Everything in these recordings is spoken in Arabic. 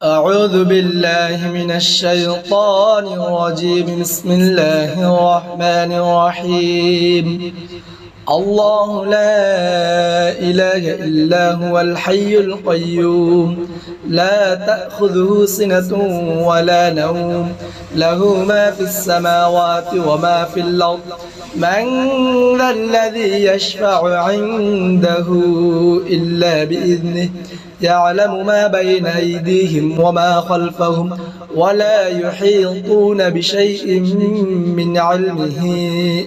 أعوذ بالله من الشيطان الرجيم. بسم الله الرحمن الرحيم. الله لا إله إلا هو الحي القيوم لا تأخذه سنة ولا نوم له ما في السماوات وما في الأرض من ذا الذي يشفع عنده إلا بإذنه يعلم ما بين أيديهم وما خلفهم ولا يحيطون بشيء من علمه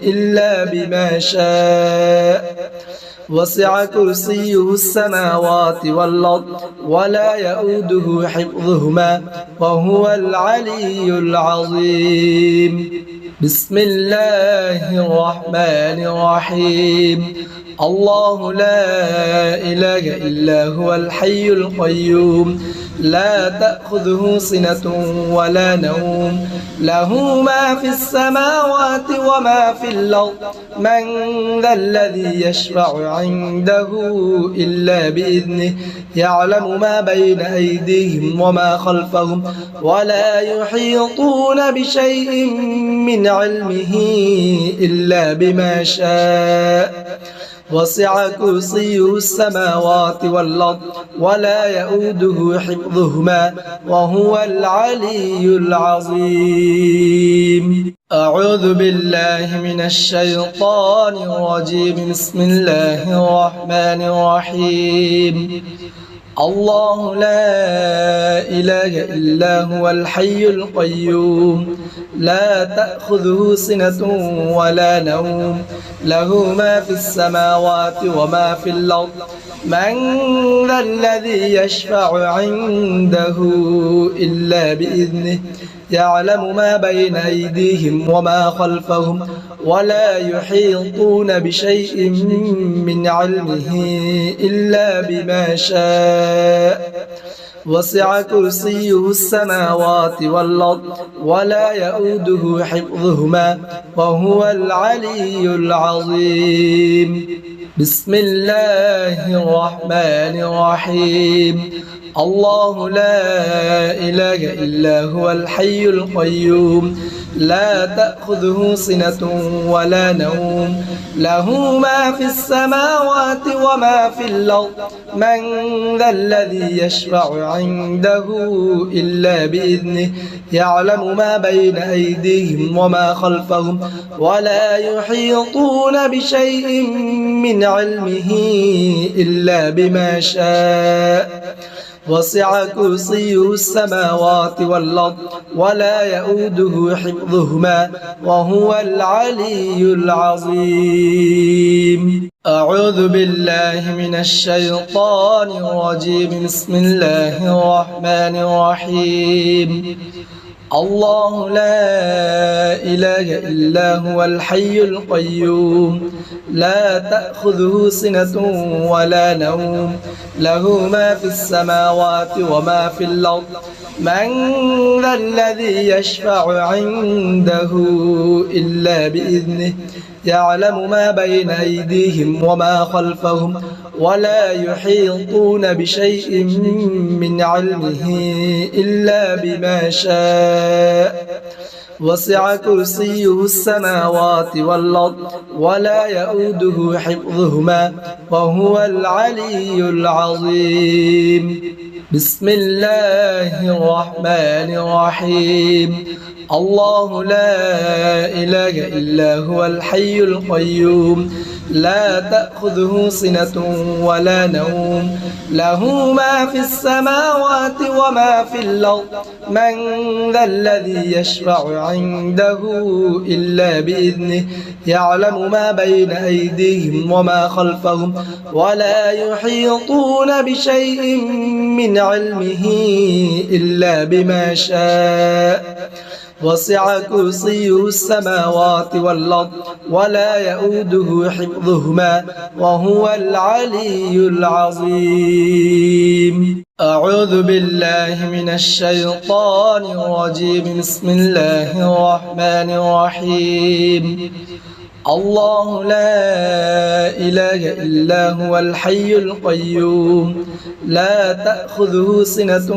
إلا بما شاء وسع كرسيه السماوات والأرض ولا يؤوده حفظهما وهو العلي العظيم. بسم الله الرحمن الرحيم. الله لا إله إلا هو الحي القيوم لا تأخذه سنة ولا نوم له ما في السماوات وما في الأرض من ذا الذي يشفع عنده إلا بإذنه يعلم ما بين أيديهم وما خلفهم ولا يحيطون بشيء من علمه إلا بما شاء وسع كرسيه السماوات والأرض ولا يؤوده حفظهما وهو العلي العظيم. أعوذ بالله من الشيطان الرجيم. بسم الله الرحمن الرحيم. الله لا إله إلا هو الحي القيوم لا تأخذه سنة ولا نوم له ما في السماوات وما في الأرض من ذا الذي يشفع عنده إلا بإذنه يعلم ما بين أيديهم وما خلفهم ولا يحيطون بشيء من علمه إلا بما شاء وسع كرسيه السماوات والأرض ولا يؤوده حفظهما وهو العلي العظيم. بسم الله الرحمن الرحيم. الله لا إله إلا هو الحي القيوم لا تأخذه سنة ولا نوم له ما في السماوات وما في الأرض من ذا الذي يشفع عنده إلا بإذنه يعلم ما بين أيديهم وما خلفهم ولا يحيطون بشيء من علمه إلا بما شاء وسع كرسيه السماوات والأرض ولا يؤوده حفظهما وهو العلي العظيم. أعوذ بالله من الشيطان الرجيم. بسم الله الرحمن الرحيم. الله لا إله إلا هو الحي القيوم لا تأخذه سنة ولا نوم له ما في السماوات وما في الأرض من ذا الذي يشفع عنده إلا بإذنه يعلم ما بين أيديهم وما خلفهم ولا يحيطون بشيء من علمه إلا بما شاء وسع كرسيه السماوات والأرض ولا يؤوده حفظهما وهو العلي العظيم. بسم الله الرحمن الرحيم. الله لا إله إلا هو الحي القيوم لا تأخذه سنة ولا نوم له ما في السماوات وما في الأرض من ذا الذي يشفع عنده إلا بإذنه يعلم ما بين أيديهم وما خلفهم ولا يحيطون بشيء من علمه إلا بما شاء وسع كرسيه السماوات والأرض ولا يؤوده حفظهما وهو العلي العظيم. أعوذ بالله من الشيطان الرجيم. بسم الله الرحمن الرحيم. الله لا إله إلا هو الحي القيوم لا تأخذه سنة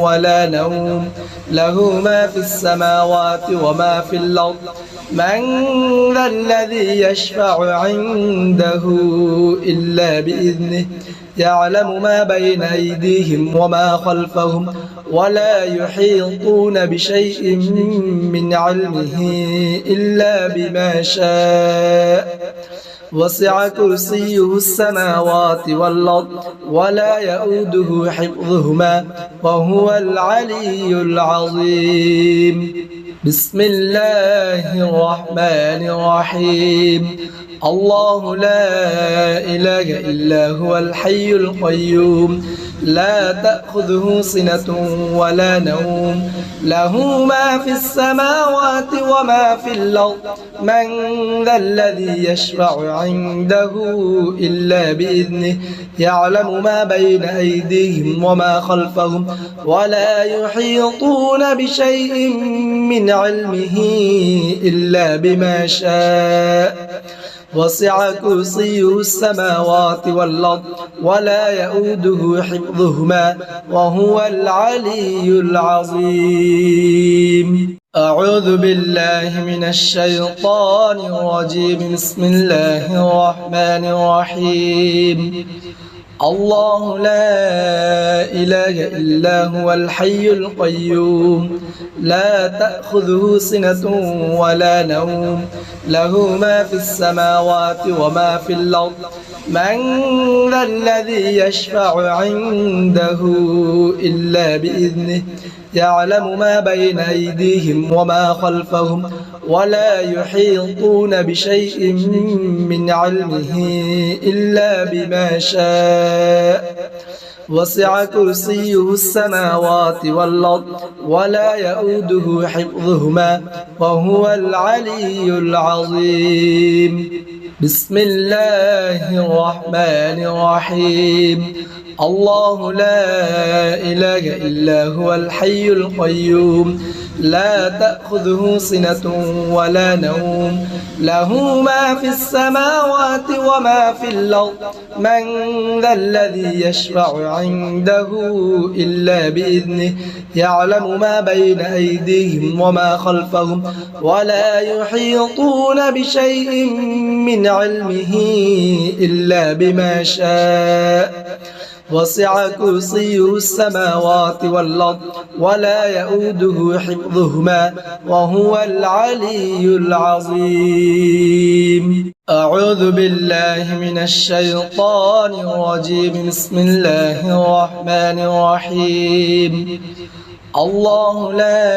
ولا نوم له ما في السماوات وما في الأرض من ذا الذي يشفع عنده إلا بإذنه يعلم ما بين أيديهم وما خلفهم ولا يحيطون بشيء من علمه إلا بما شاء وسع كرسيه السماوات والأرض ولا يؤوده حفظهما وهو العلي العظيم. بسم الله الرحمن الرحيم. الله لا إله إلا هو الحي القيوم لا تأخذه سنة ولا نوم له ما في السماوات وما في الأرض من ذا الذي يشفع عنده إلا بإذنه يعلم ما بين أيديهم وما خلفهم ولا يحيطون بشيء من علمه إلا بما شاء وسع كرسيه السماوات والأرض ولا يؤوده حفظهما وهو العلي العظيم. أعوذ بالله من الشيطان الرجيم. بسم الله الرحمن الرحيم. الله لا إله إلا هو الحي القيوم لا تأخذه سنة ولا نوم له ما في السماوات وما في الأرض من ذا الذي يشفع عنده إلا بإذنه يعلم ما بين أيديهم وما خلفهم ولا يحيطون بشيء من علمه إلا بما شاء وسع كرسيه السماوات والأرض ولا يؤوده حفظهما وهو العلي العظيم. بسم الله الرحمن الرحيم. الله لا إله إلا هو الحي القيوم لا تأخذه سنة ولا نوم له ما في السماوات وما في الأرض من ذا الذي يشفع عنده إلا بإذنه يعلم ما بين أيديهم وما خلفهم ولا يحيطون بشيء من علمه إلا بما شاء وسع كرسيه السماوات والأرض ولا يؤوده حفظهما وهو العلي العظيم. أعوذ بالله من الشيطان الرجيم. بسم الله الرحمن الرحيم. الله لا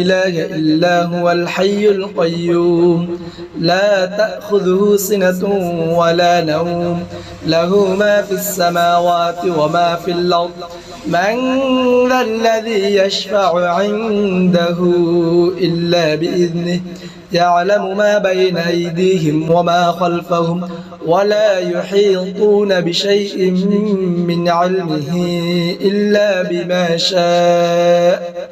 إله إلا هو الحي القيوم لا تأخذه سنة ولا نوم له ما في السماوات وما في الأرض من ذا الذي يشفع عنده إلا بإذنه يعلم ما بين أيديهم وما خلفهم ولا يحيطون بشيء من علمه إلا بما شاء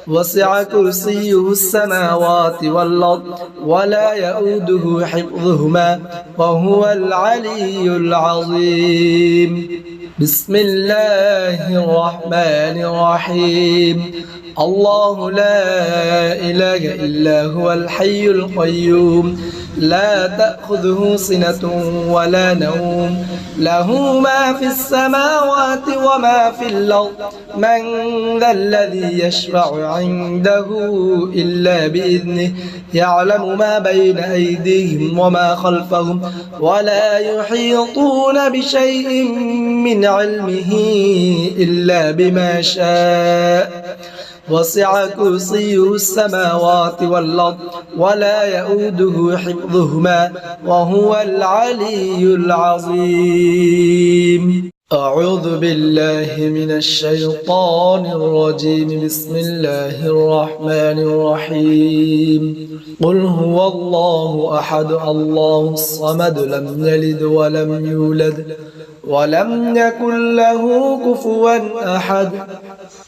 وسع كرسيه السماوات والأرض ولا يؤوده حفظهما وهو العلي العظيم. بسم الله الرحمن الرحيم. الله لا إله إلا هو الحي القيوم لا تأخذه سنة ولا نوم له ما في السماوات وما في الأرض من ذا الذي يشفع عنده إلا بإذنه يعلم ما بين أيديهم وما خلفهم ولا يحيطون بشيء من علمه إلا بما شاء وسع كرسيه السماوات والأرض ولا يؤوده حفظهما وهو العلي العظيم. أعوذ بالله من الشيطان الرجيم. بسم الله الرحمن الرحيم. قل هو الله أحد الله الصمد لم يلد ولم يولد ولم يكن له كفوا أحد.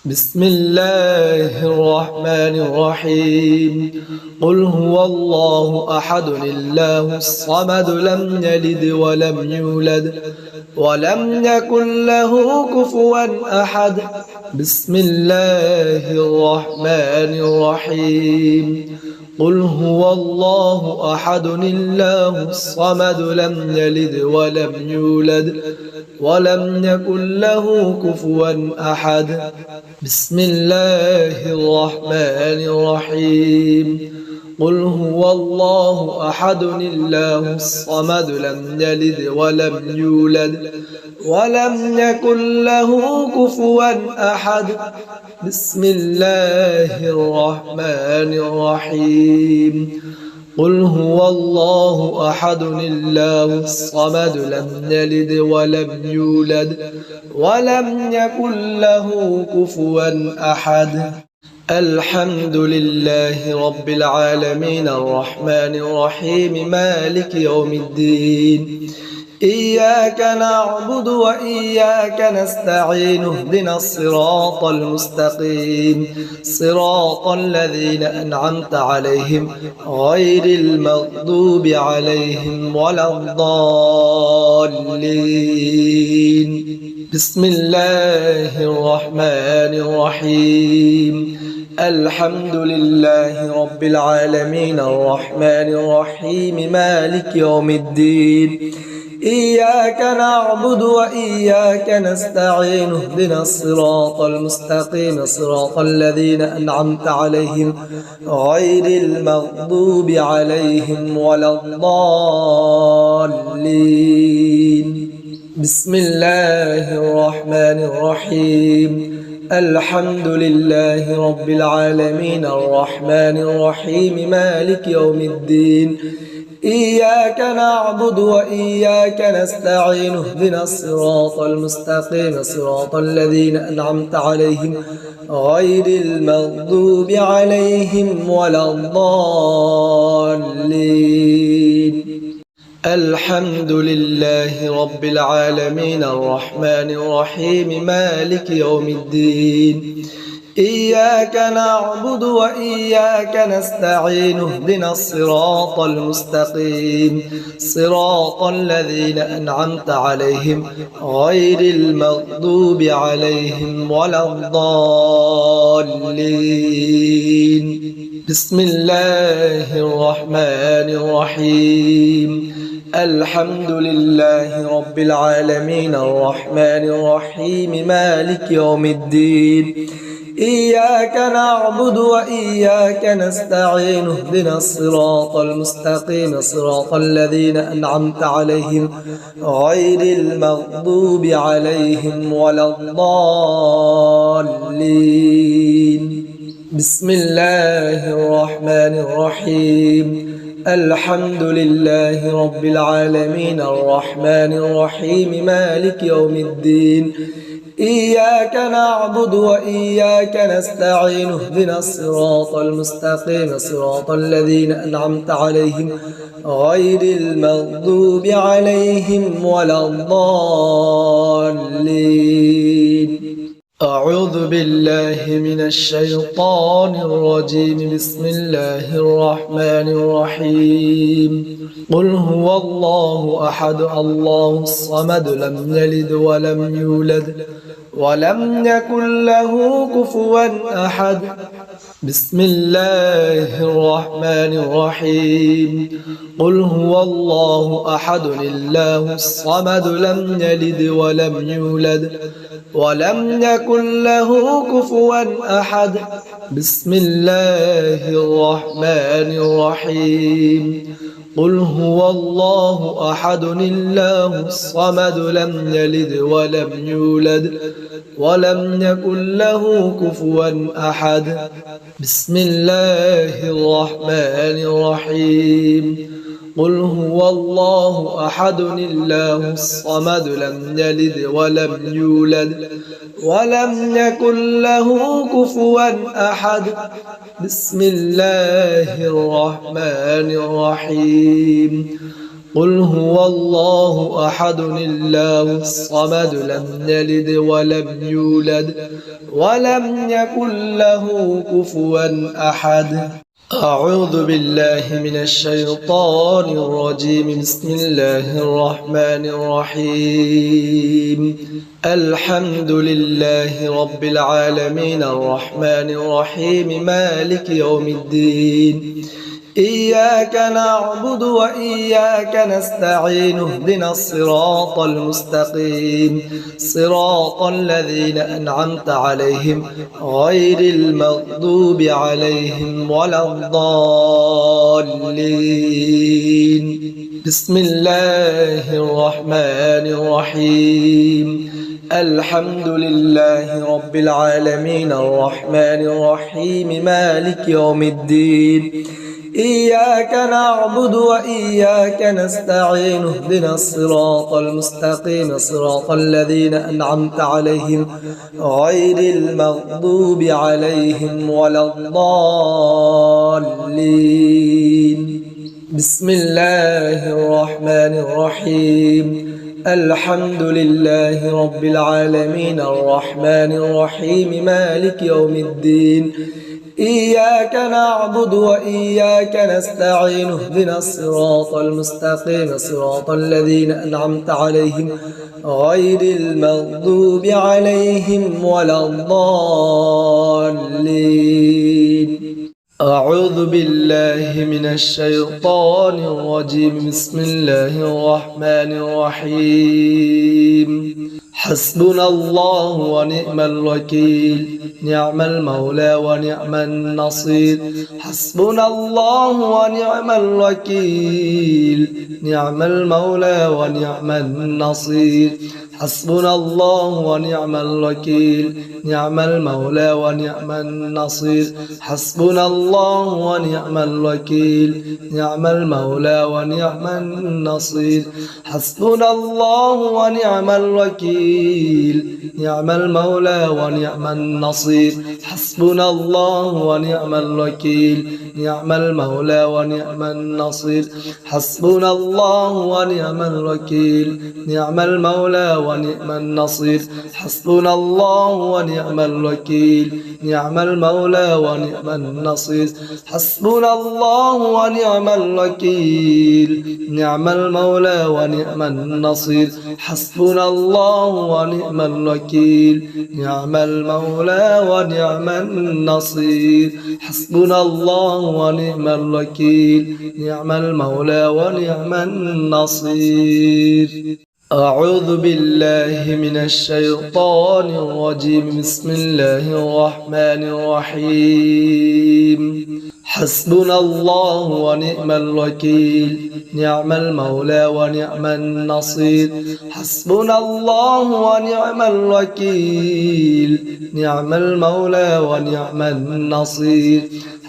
بسم الله الرحمن الرحيم قل هو الله أحد الله الصمد لم يلد ولم يولد ولم يكن له كفوا أحد بسم الله الرحمن الرحيم قل هو الله أحد الله الصمد لم يلد ولم يولد ولم يكن له كفوا أحد بسم الله الرحمن الرحيم قل هو الله أحد الله الصمد لم يلد ولم يولد ولم يكن له كفوا أحد بسم الله الرحمن الرحيم قل هو الله أحد الله الصمد لم يلد ولم يولد ولم يكن له كفوا أحد الحمد لله رب العالمين الرحمن الرحيم مالك يوم الدين إياك نعبد وإياك نستعين اهدنا الصراط المستقيم صراط الذين أنعمت عليهم غير المغضوب عليهم ولا الضالين بسم الله الرحمن الرحيم الحمد لله رب العالمين الرحمن الرحيم مالك يوم الدين إياك نعبد وإياك نستعين اهدنا الصراط المستقيم صراط الذين أنعمت عليهم غير المغضوب عليهم ولا الضالين بسم الله الرحمن الرحيم الحمد لله رب العالمين الرحمن الرحيم مالك يوم الدين إياك نعبد وإياك نستعين اهدنا الصراط المستقيم صراط الذين أنعمت عليهم غير المغضوب عليهم ولا الضالين الحمد لله رب العالمين الرحمن الرحيم مالك يوم الدين إياك نعبد وإياك نستعين اهدنا الصراط المستقيم صراط الذين أنعمت عليهم غير المغضوب عليهم ولا الضالين بسم الله الرحمن الرحيم الحمد لله رب العالمين الرحمن الرحيم مالك يوم الدين إياك نعبد وإياك نستعين اهدنا الصراط المستقيم صراط الذين أنعمت عليهم غير المغضوب عليهم ولا الضالين بسم الله الرحمن الرحيم الحمد لله رب العالمين الرحمن الرحيم مالك يوم الدين إياك نعبد وإياك نستعين اهدنا الصراط المستقيم صراط الذين أنعمت عليهم غير المغضوب عليهم ولا الضالين أعوذ بالله من الشيطان الرجيم بسم الله الرحمن الرحيم قل هو الله أحد الله الصمد لم يلد ولم يولد ولم يكن له كفوا أحد بسم الله الرحمن الرحيم قل هو الله أحد الله الصمد لم يلد ولم يولد ولم يكن له كفوا أحد بسم الله الرحمن الرحيم قل هو الله أحد الله الصمد لم يلد ولم يولد ولم يكن له كفوا أحد بسم الله الرحمن الرحيم قل هو الله أحد الله الصمد لم يلد ولم يولد ولم يكن له كفوا أحد بسم الله الرحمن الرحيم قل هو الله أحد الله الصمد لم يلد ولم يولد ولم يكن له كفوا أحد. أعوذ بالله من الشيطان الرجيم. بسم الله الرحمن الرحيم. الحمد لله رب العالمين الرحمن الرحيم مالك يوم الدين. إياك نعبد وإياك نستعين اهدنا الصراط المستقيم صراط الذين أنعمت عليهم غير المغضوب عليهم ولا الضالين. بسم الله الرحمن الرحيم. الحمد لله رب العالمين الرحمن الرحيم مالك يوم الدين. إياك نعبد وإياك نستعين اهدنا الصراط المستقيم صراط الذين أنعمت عليهم غير المغضوب عليهم ولا الضالين. بسم الله الرحمن الرحيم. الحمد لله رب العالمين الرحمن الرحيم مالك يوم الدين. إياك نعبد وإياك نستعين اهدنا الصراط المستقيم صراط الذين أنعمت عليهم غير المغضوب عليهم ولا الضالين. أعوذ بالله من الشيطان الرجيم. بسم الله الرحمن الرحيم. حسبنا الله ونعم الوكيل نعم المولى ونعم النصير. حسبنا الله ونعم الوكيل نعم المولى ونعم النصير. حسبنا الله ونعم الوكيل نعم المولى ونعم النصير. حسبنا الله ونعم الوكيل نعم المولى ونعم النصير. حسبنا الله ونعم الوكيل نعم المولى ونعم النصير. حسبنا الله ونعم الوكيل نعم المولى ونعم النصير. حسبنا الله ونعم الوكيل نعم المولى ونعم النصير. حسبنا الله ونعم الوكيل نعم المولى ونعم النصير. حسبنا الله ونعم الوكيل نعم المولى ونعم النصير. حسبنا الله ونعم الوكيل نعم المولى ونعم النصير. حسبنا الله ونعم الوكيل نعم المولى ونعم النصير. أعوذ بالله من الشيطان الرجيم. بسم الله الرحمن الرحيم. حسبنا الله ونعم الوكيل نعم المولى ونعم النصير. حسبنا الله ونعم الوكيل نعم المولى ونعم النصير.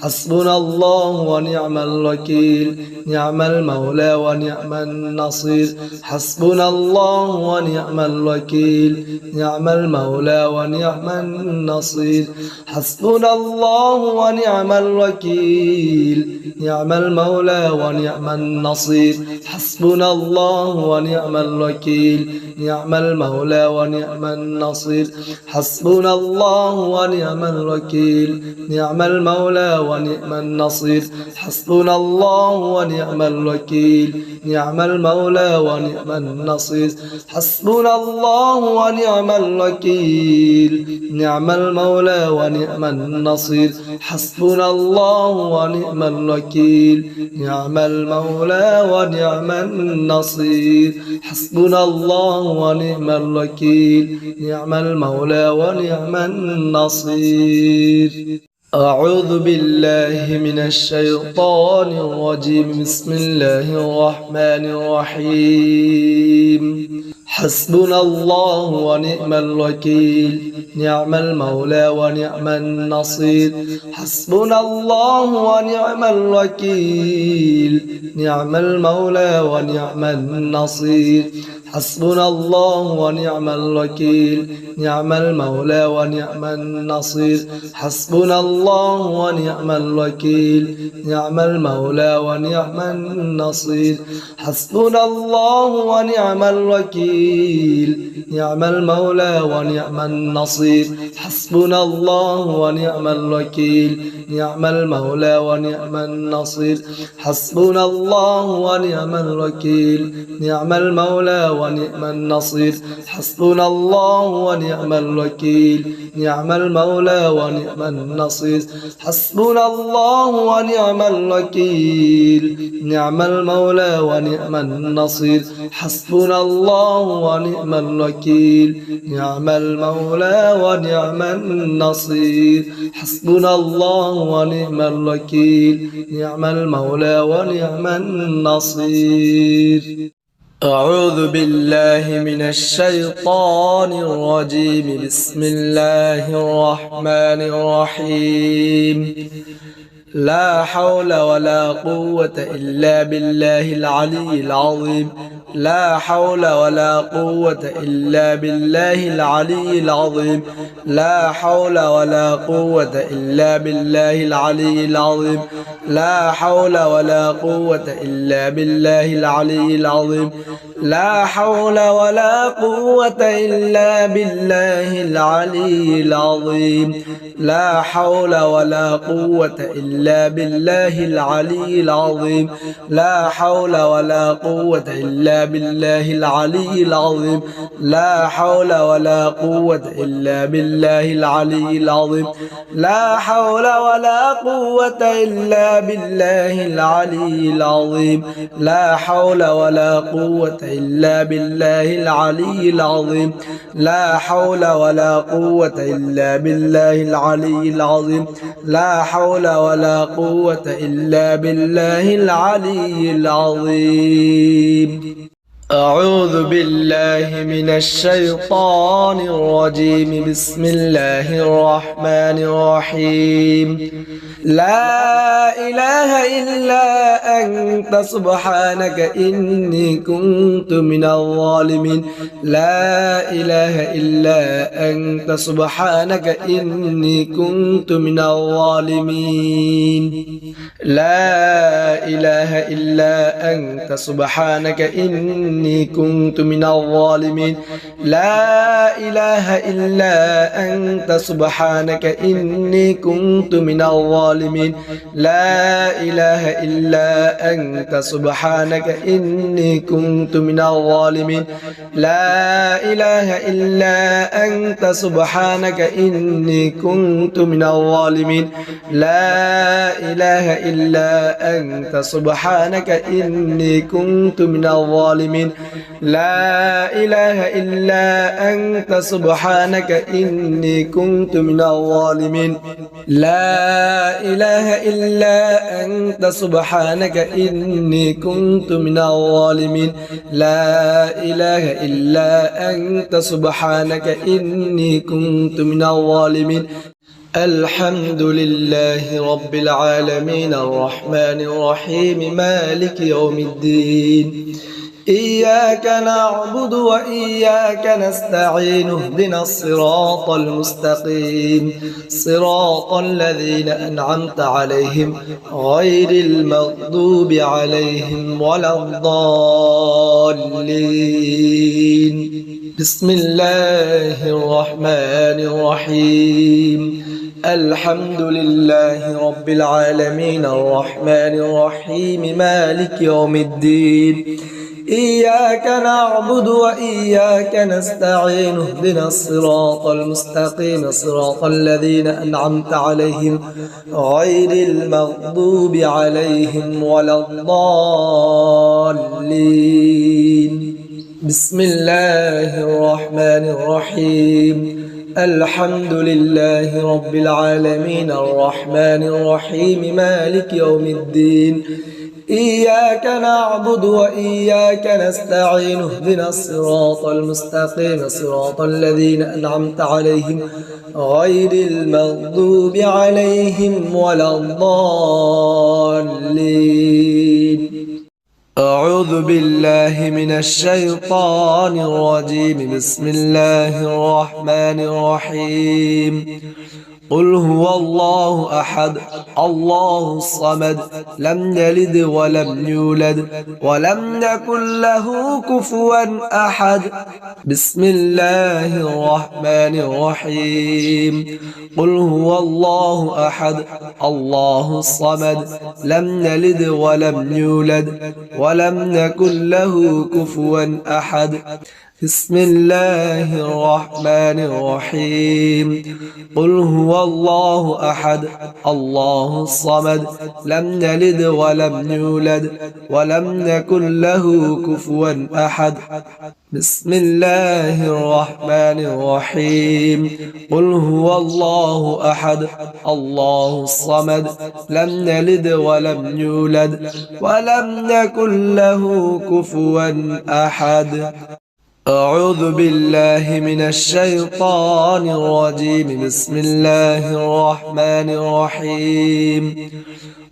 حسبنا الله ونعم الوكيل نعم المولى ونعم النصير. حسبنا الله ونعم الوكيل نعم المولى ونعم النصير. حسبنا الله ونعم الوكيل نعم المولى ونعم النصير. حسبنا الله ونعم الوكيل نعم المولى ونعم النصير. حسبنا الله ونعم الوكيل نعم المولى ونعم النصير. حسبنا الله ونعم الوكيل نعم المولى ونعم النصير. حسبنا الله ونعم الوكيل نعم المولى ونعم النصير. حسبنا الله ونعم الوكيل نعم المولى ونعم النصير. حسبنا الله ونعم الوكيل نعم المولى ونعم النصير. أعوذ بالله من الشيطان الرجيم. بسم الله الرحمن الرحيم. حسبنا الله ونعم الوكيل نعم المولى ونعم النصير. حسبنا الله ونعم الوكيل نعم المولى ونعم النصير. حسبنا الله ونعم الوكيل نعم المولى ونعم النصير حسبنا الله ونعم الوكيل نعم المولى ونعم النصير حسبنا الله ونعم الوكيل نعم المولى ونعم النصير حسبنا الله ونعم الوكيل نعم المولى ونعم النصير حسبنا الله ونعم الوكيل نعم المولى ونعم النصير حسبنا الله ونعم الوكيل نعم المولى ونعم النصير حسبنا الله ونعم الوكيل نعم المولى ونعم النصير حسبنا الله ونعم الوكيل نعم المولى ونعم النصير حسبنا الله ونعم الوكيل نعم المولى ونعم النصير أعوذ بالله من الشيطان الرجيم بسم الله الرحمن الرحيم لا حول ولا قوة إلا بالله العلي العظيم لا حول ولا قوة إلا بالله العلي العظيم لا حول ولا قوة إلا بالله العلي العظيم لا حول ولا قوة إلا بالله العلي العظيم لا حول ولا قوة إلا بالله العلي العظيم لا حول ولا قوة إلا بالله العلي العظيم لا حول ولا قوة إلا بالله العلي العظيم لا حول ولا قوة إلا بالله العلي العظيم لا حول ولا قوة إلا بالله العلي العظيم لا حول ولا قوة إلا بالله العلي العظيم لا حول ولا قوة إلا بالله العلي العظيم لا حول ولا قوة إلا بالله العلي العظيم أعوذ بالله من الشيطان الرجيم بسم الله الرحمن الرحيم لا إله إلا أنت سبحانك إني كنت من الظالمين لا إله إلا أنت سبحانك إني كنت من الظالمين لا إله إلا أنت سبحانك إني كنت من الظالمين لا إله إلا أنت سبحانك إني كنت من الظالمين لا إله إلا أنت سبحانك إني كنت من الظالمين لا إله إلا أنت سبحانك إني كنت من الظالمين لا إله إلا أنت سبحانك إني كنت من الظالمين لا إله إلا أنت سبحانك إني كنت من الظالمين لا إله إلا أنت سبحانك إني كنت من الظالمين لا إله إلا أنت سبحانك إني كنت من الظالمين الحمد لله رب العالمين الرحمن الرحيم مالك يوم الدين إياك نعبد وإياك نستعين اهدنا الصراط المستقيم صراط الذين أنعمت عليهم غير المغضوب عليهم ولا الضالين بسم الله الرحمن الرحيم الحمد لله رب العالمين الرحمن الرحيم مالك يوم الدين إياك نعبد وإياك نستعين اهدنا الصراط المستقيم صراط الذين أنعمت عليهم غير المغضوب عليهم ولا الضالين بسم الله الرحمن الرحيم الحمد لله رب العالمين الرحمن الرحيم مالك يوم الدين إياك نعبد وإياك نستعين اهدنا الصراط المستقيم صراط الذين أنعمت عليهم غير المغضوب عليهم ولا الضالين أعوذ بالله من الشيطان الرجيم. بسم الله الرحمن الرحيم. قل هو الله أحد الله الصمد لم يلد ولم يولد ولم يكن له كفوا أحد. بسم الله الرحمن الرحيم. قل هو الله أحد الله الصمد لم يلد ولم يولد ولم يكن له كفوا أحد. بسم الله الرحمن الرحيم. قل هو الله أحد الله الصمد لم يلد ولم يولد ولم يكن له كفوا أحد. بسم الله الرحمن الرحيم. قل هو الله أحد الله الصمد لم يلد ولم يولد ولم يكن له كفوا أحد. أعوذ بالله من الشيطان الرجيم. بسم الله الرحمن الرحيم.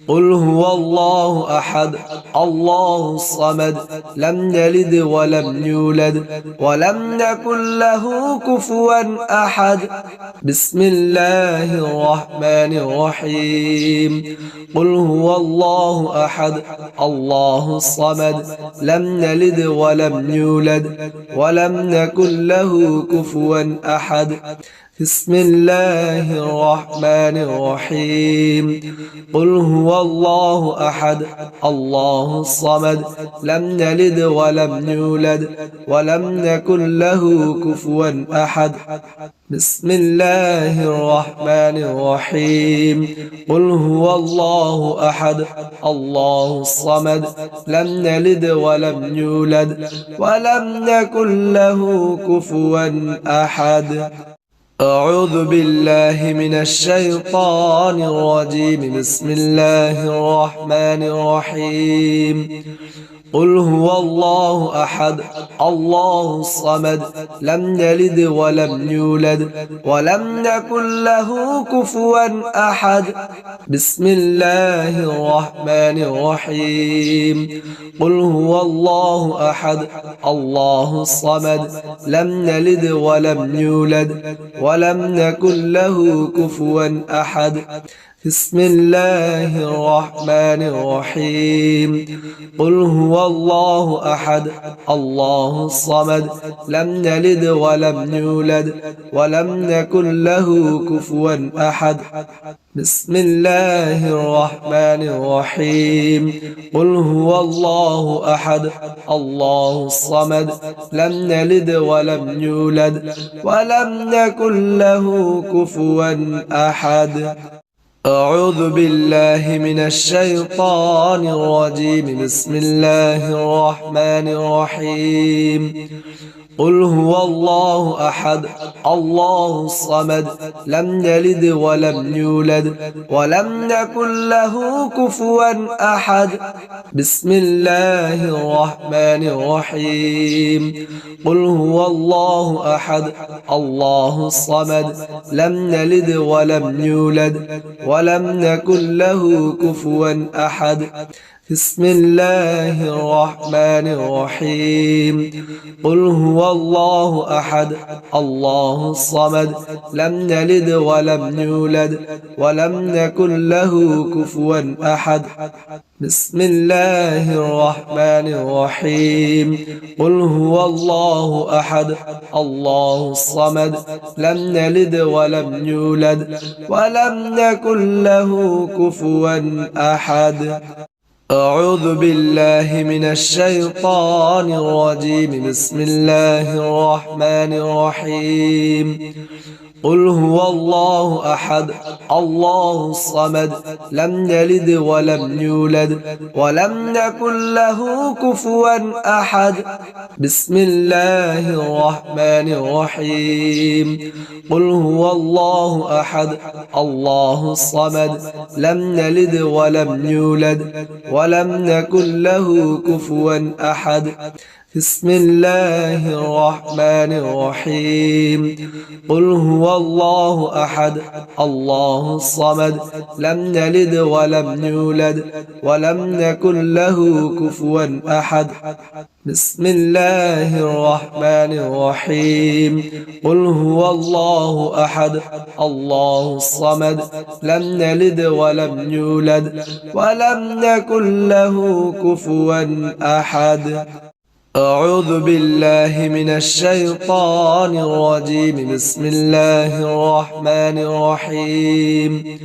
قل هو الله أحد الله الصمد لم يلد ولم يولد ولم يكن له كفوا أحد. بسم الله الرحمن الرحيم. قل هو الله أحد الله الصمد لم يلد ولم يولد ولم يكن له كفوا أحد. بسم الله الرحمن الرحيم. قل هو الله أحد الله الصمد لم يلد ولم يولد ولم يكن له كفوا أحد. بسم الله الرحمن الرحيم. قل هو الله أحد الله الصمد لم يلد ولم يولد ولم يكن له كفوا أحد. أعوذ بالله من الشيطان الرجيم. بسم الله الرحمن الرحيم. قل هو الله أحد الله الصمد لم يلد ولم يولد ولم يكن له كفوا أحد. بسم الله الرحمن الرحيم. قل هو الله أحد الله الصمد لم يلد ولم يولد ولم يكن له كفوا أحد. بسم الله الرحمن الرحيم. قل هو الله أحد الله الصمد لم يلد ولم يولد ولم يكن له كفوا أحد. بسم الله الرحمن الرحيم. قل هو الله أحد الله الصمد لم يلد ولم يولد ولم يكن له كفوا أحد. أعوذ بالله من الشيطان الرجيم. بسم الله الرحمن الرحيم. قل هو الله أحد الله الصمد لم يلد ولم يولد ولم يكن له كفوا أحد. بسم الله الرحمن الرحيم. قل هو الله أحد الله الصمد لم يلد ولم يولد ولم يكن له كفوا أحد. بسم الله الرحمن الرحيم. قل هو الله أحد الله الصمد لم يلد ولم يولد ولم يكن له كفوا أحد. بسم الله الرحمن الرحيم. قل هو الله أحد الله الصمد لم يلد ولم يولد ولم يكن له كفوا أحد. أعوذ بالله من الشيطان الرجيم. بسم الله الرحمن الرحيم. قل هو الله أحد الله الصمد لم يلد ولم يولد ولم يكن له كفوا أحد. بسم الله الرحمن الرحيم. قل هو الله أحد الله الصمد لم يلد ولم يولد ولم يكن له كفوا أحد. بسم الله الرحمن الرحيم قل هو الله أحد الله الصمد لم يلد ولم يولد ولم يكن له كفوا أحد بسم الله الرحمن الرحيم قل هو الله أحد الله الصمد لم يلد ولم يولد ولم يكن له كفوا أحد أعوذ بالله من الشيطان الرجيم بسم الله الرحمن الرحيم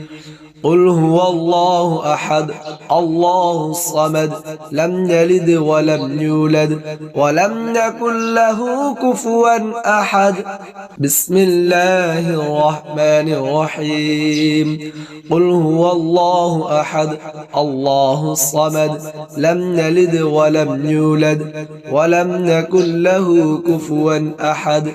قل هو الله أحد الله الصمد لم يلد ولم يولد ولم يكن له كفوا أحد بسم الله الرحمن الرحيم قل هو الله أحد الله الصمد لم يلد ولم يولد ولم يكن له كفوا أحد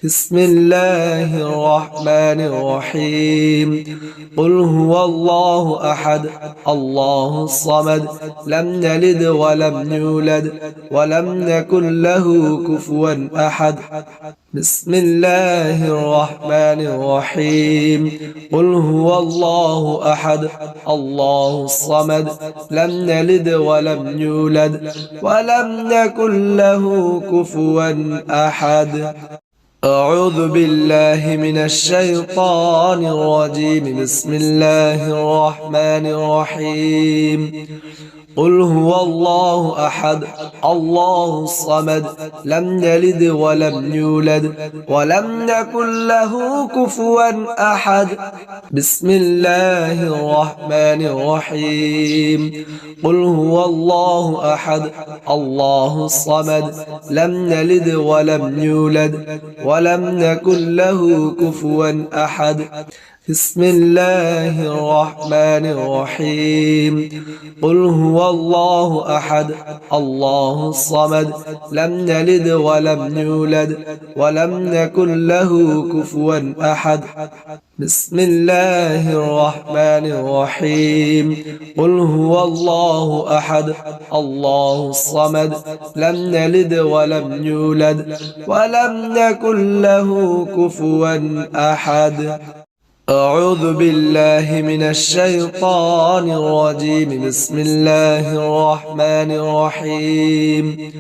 بسم الله الرحمن الرحيم قل هو الله أحد الله الصمد لم يلد ولم يولد ولم يكن له كفوا أحد بسم الله الرحمن الرحيم قل هو الله أحد الله الصمد لم يلد ولم يولد ولم يكن له كفوا أحد أعوذ بالله من الشيطان الرجيم بسم الله الرحمن الرحيم قل هو الله أحد الله الصمد لم يلد ولم يولد ولم يكن له كفوا أحد بسم الله الرحمن الرحيم قل هو الله أحد الله الصمد لم يلد ولم يولد ولم يكن له كفوا أحد بسم الله الرحمن الرحيم قل هو الله أحد الله الصمد لم يلد ولم يولد ولم يكن له كفوا أحد بسم الله الرحمن الرحيم قل هو الله أحد الله الصمد لم يلد ولم يولد ولم يكن له كفوا أحد أعوذ بالله من الشيطان الرجيم بسم الله الرحمن الرحيم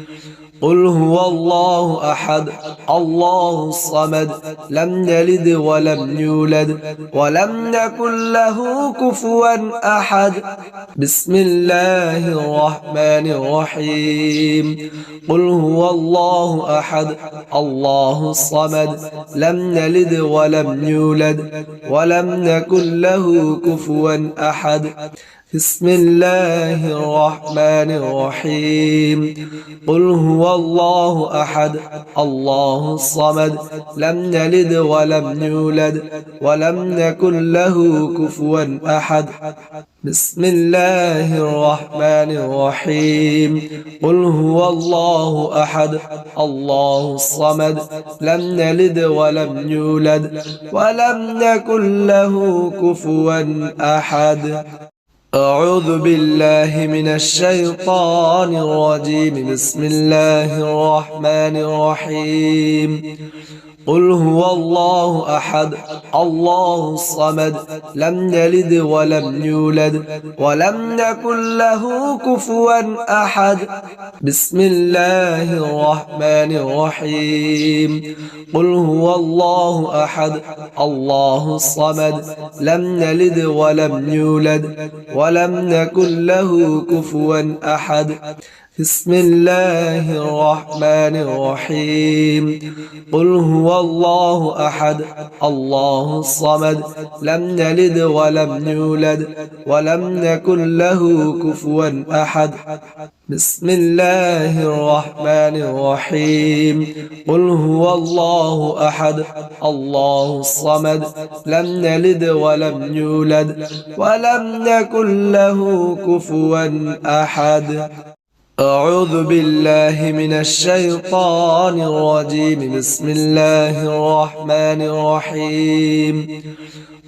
قل هو الله أحد الله الصمد لم يلد ولم يولد ولم يكن له كفوا أحد بسم الله الرحمن الرحيم قل هو الله أحد الله الصمد لم يلد ولم يولد ولم يكن له كفوا أحد بسم الله الرحمن الرحيم قل هو الله أحد الله الصمد لم يلد ولم يولد ولم يكن له كفوا أحد بسم الله الرحمن الرحيم قل هو الله أحد الله الصمد لم يلد ولم يولد ولم يكن له كفوا أحد أعوذ بالله من الشيطان الرجيم بسم الله الرحمن الرحيم قل هو الله أحد الله الصمد لم يلد ولم يولد ولم يكن له كفوا أحد بسم الله الرحمن الرحيم قل هو الله أحد الله الصمد لم يلد ولم يولد ولم يكن له كفوا أحد بسم الله الرحمن الرحيم قل هو الله أحد الله الصمد لم يلد ولم يولد ولم يكن له كفوا أحد بسم الله الرحمن الرحيم قل هو الله أحد الله الصمد لم يلد ولم يولد ولم يكن له كفوا أحد أعوذ بالله من الشيطان الرجيم بسم الله الرحمن الرحيم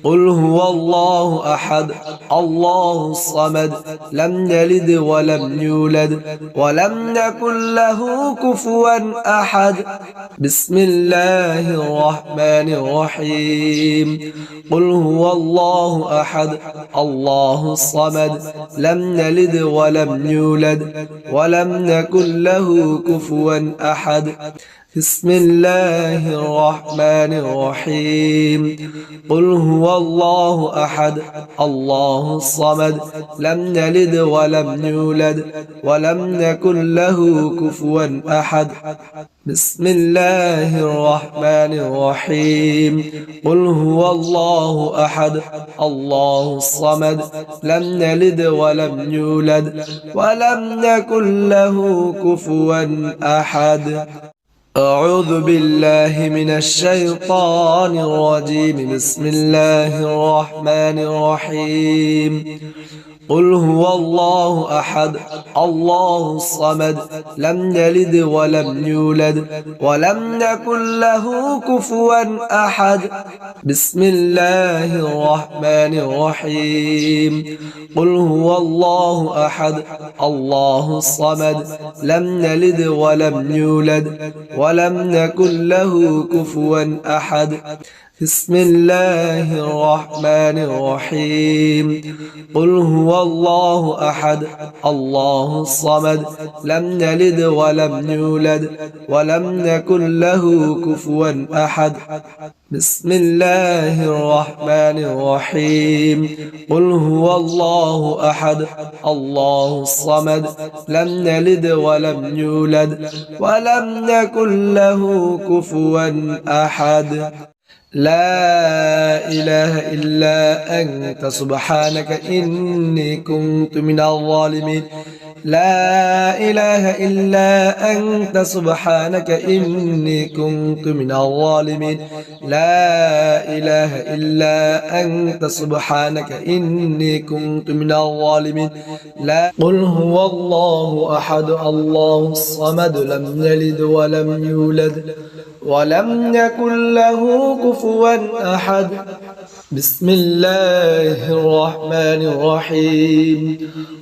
قل هو الله أحد الله الصمد لم يلد ولم يولد ولم يكن له كفوا أحد بسم الله الرحمن الرحيم قل هو الله أحد الله الصمد لم يلد ولم يولد ولم يكن له كفوا أحد بسم الله الرحمن الرحيم قل هو الله أحد الله الصمد لم يلد ولم يولد ولم يكن له كفوا أحد بسم الله الرحمن الرحيم قل هو الله أحد الله الصمد لم يلد ولم يولد ولم يكن له كفوا أحد أعوذ بالله من الشيطان الرجيم بسم الله الرحمن الرحيم قل هو الله أحد الله الصمد لم يلد ولم يولد ولم يكن له كفوا أحد بسم الله الرحمن الرحيم قل هو الله أحد الله الصمد لم يلد ولم يولد ولم يكن له كفوا أحد بسم الله الرحمن الرحيم قل هو الله أحد الله الصمد لم يلد ولم يولد ولم يكن له كفوا أحد بسم الله الرحمن الرحيم قل هو الله أحد الله الصمد لم يلد ولم يولد ولم يكن له كفوا أحد لا إله إلا أنت سبحانك إني كنت من الظالمين لا إله إلا أنت سبحانك إني كنت من الظالمين لا إله إلا أنت سبحانك إني كنت من الظالمين لا قل هو الله أحد الله الصمد لم يلد ولم يولد ولم يكن له كفوا أحد بسم الله الرحمن الرحيم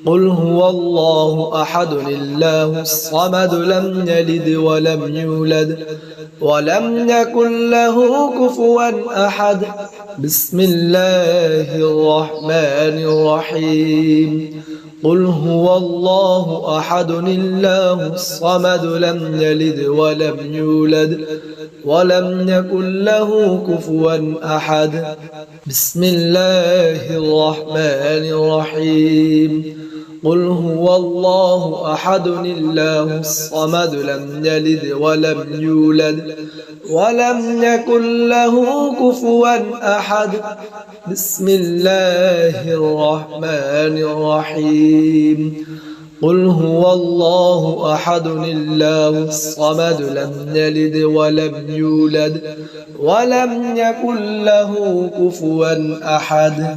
قل هو الله أحد الله الصمد لم يلد ولم يولد ولم يكن له كفوا أحد بسم الله الرحمن الرحيم قل هو الله أحد الله الصمد لم يلد ولم يولد ولم يكن له كفوا أحد بسم الله الرحمن الرحيم قل هو الله أحد الله الصمد لم يلد ولم يولد ولم يكن له كفوا أحد بسم الله الرحمن الرحيم قل هو الله أحد الله الصمد لم يلد ولم يولد ولم يكن له كفوا أحد